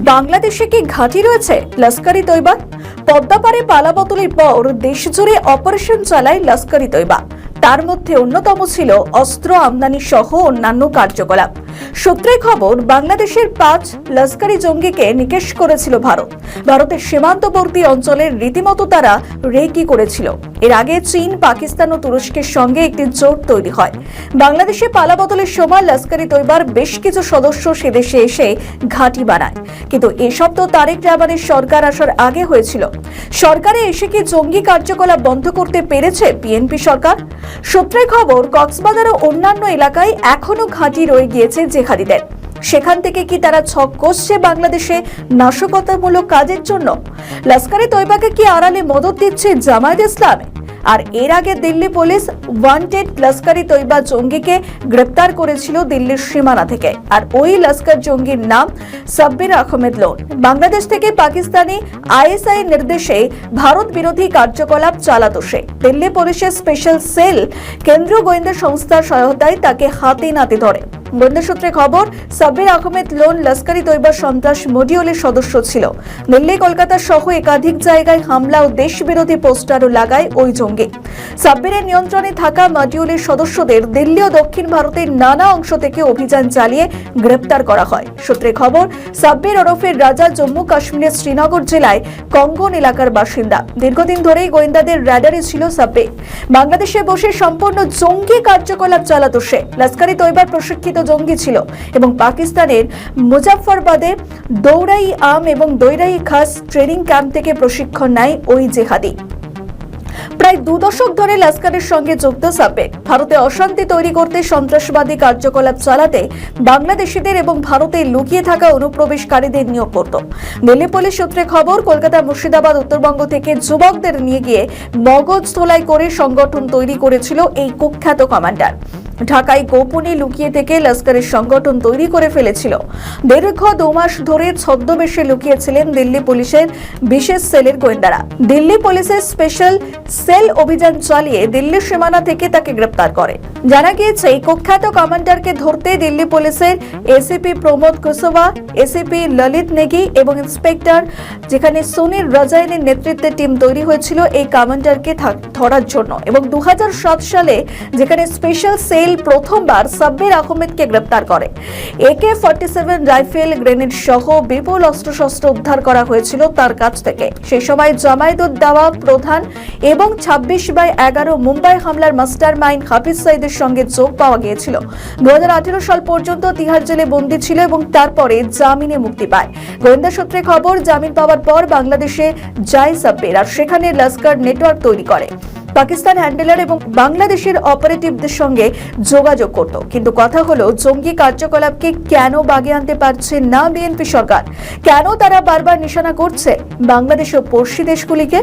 বাংলাদেশে কি ঘাঁটি রয়েছে লস্কর ই তৈবার? পদ্মাপাড়ে পালাবদলের পর দেশজুড়ে অপারেশন চালায় লস্কর ই তৈবা। তার মধ্যে অন্যতম ছিল অস্ত্র আমদানি সহ অন্যান্য কার্যকলাপ। সূত্রে খবর, বাংলাদেশের 5 লস্করি জঙ্গিকে নিকেশ করেছিল ভারত। ভারতের সীমান্তবর্তী অঞ্চলের রীতিমতো তারা রেকি করেছিল। এর আগে চীন, পাকিস্তান ও তুরস্কের সঙ্গে একটি জোট তৈরি হয়। বাংলাদেশে পালাবদলের সময় লস্কর ই তৈবার বেশ কিছু সদস্য সে দেশে এসে ঘাঁটি বানায়। কিন্তু এসব তো তারেক রহমানের সরকার আসার আগে হয়েছিল। সরকারে এসে কি জঙ্গি কার্যকলাপ বন্ধ করতে পেরেছে বিএনপি সরকার? সূত্রে খবর, কক্সবাজার ও অন্যান্য এলাকায় এখনো ঘাঁটি রয়ে গিয়েছে জেহাদিদের। সেখান থেকে কি তারা ছক কষছে বাংলাদেশে নাশকতামূলক কাজের জন্য? লস্কর ই তৈবাকে কি আড়ালে মদত দিচ্ছে জামায়াত ইসলামী? আর এর আগে দিল্লি পুলিশ ওয়ান্টেড লস্কর ই তৈবা জঙ্গিকে গ্রেপ্তার করেছিল দিল্লির সীমানা থেকে। আর ওই লস্কর জঙ্গির নাম সাব্বির আহমেদ লোন। বাংলাদেশ থেকে পাকিস্তানি আইএসআই নির্দেশে ভারত বিরোধী কার্যকলাপ চালাতো সে। দিল্লি পুলিশের স্পেশাল সেল কেন্দ্রীয় গোয়েন্দা সংস্থার সহায়তায় তাকে হাতে নাতে ধরে। গোয়েন্দা সূত্রে খবর, সাব্বির আহমেদ লোন লস্কর ই তৈবা সন্ত্রাস মডিউলের সদস্য ছিল। দিল্লি, কলকাতা সহ একাধিক জায়গায় হামলা ও দেশবিরোধী পোস্টারও লাগায় ওই জঙ্গি। সাব্বিরের নিয়ন্ত্রণে থাকা মডিউলের সদস্যদের দিল্লি ও দক্ষিণ ভারতের নানা অংশ থেকে অভিযান চালিয়ে গ্রেপ্তার করা হয়। সূত্রে খবর, সাব্বির ওরফের রাজা জম্মু কাশ্মীরের শ্রীনগর জেলায় কঙ্গন এলাকার বাসিন্দা। দীর্ঘদিন ধরেই গোয়েন্দাদের রাডারে ছিল সাব্বির। বাংলাদেশে বসে সম্পূর্ণ জঙ্গি কার্যকলাপ চালাতো সে। লস্কর ই তৈবার প্রশিক্ষিত জঙ্গি ছিল এবং পাকিস্তানের মুজাফফরবাদে দৌরাই আম এবং দৈরাই খাস ট্রেনিং ক্যাম্প থেকে প্রশিক্ষণ নেয় ওই জেহাদি। প্রায় 2 দশক ধরে লস্করের সঙ্গে যুক্ত সাব্বির। ভারতে অশান্তি তৈরি করতে, সন্ত্রাসবাদী কার্যকলাপ চালাতে বাংলাদেশিদের এবং ভারতে লুকিয়ে থাকা অনুপ্রবেশকারীদের নিয়োগ করত। দিল্লি পুলিশ সূত্রে খবর, কলকাতা, মুর্শিদাবাদ, উত্তরবঙ্গ থেকে যুবকদের নিয়ে গিয়ে মগজ ধোলাই করে সংগঠন তৈরি করেছিল এই কুখ্যাত কমান্ডার। ঢাকায় গোপনে লুকিয়ে থেকে লস্করের সংগঠন তৈরি করে ফেলেছিল। দীর্ঘ 2 মাস ধরে ছদ্মবেশে লুকিয়েছিলেন দিল্লি পুলিশের বিশেষ সেলের গোয়েন্দারা। দিল্লি পুলিশের স্পেশাল সেল অভিযান চালিয়ে দিল্লির সীমানা থেকে তাকে গ্রেপ্তার করে। জানা গিয়েছে, এই কুখ্যাত কমান্ডারকে ধরতে দিল্লি পুলিশের এসিপি প্রমোদ কুশওয়া, এসিপি ললিত নেগি এবং ইন্সপেক্টর যেখানে সুনীল রাজাইনের নেতৃত্বে টিম তৈরি হয়েছিল এই কমান্ডারকে ধরার জন্য। এবং 2007 সালে যেখানে স্পেশাল সেল প্রথমবার সাব্বির আহমেদকে গ্রেপ্তার করে। AK-47 রাইফেল, গ্রেনেড সহ বিপুল অস্ত্রশস্ত্র উদ্ধার করা হয়েছিল তার কাছ থেকে। সেই সময় জামায়াত দাওয়া প্রধান এবং 26/11 মুম্বাই হামলার মাস্টার মাইন্ড হাফিজ সাইদের সঙ্গে যোগ পাওয়া গিয়েছিল। 2018 সাল পর্যন্ত তিহার জেলে বন্দী ছিল এবং তারপরে জামিনে মুক্তি পায়। গোয়েন্দা সূত্রে খবর, জামিন পাওয়ার পর বাংলাদেশে যায় সাব্বির আর সেখানে লস্কর নেটওয়ার্ক তৈরি করে। পাকিস্তান হ্যান্ডেলার এবং বাংলাদেশের অপারেটিভদের সঙ্গে যোগাযোগ করত। কিন্তু কথা হলো, জঙ্গি কার্যকলাপকে কেন বাগে আনতে পারছে না বিএনপি সরকার? কেন তারা বারবার নিশানা করছে বাংলাদেশ ও পড়শি দেশগুলিকে?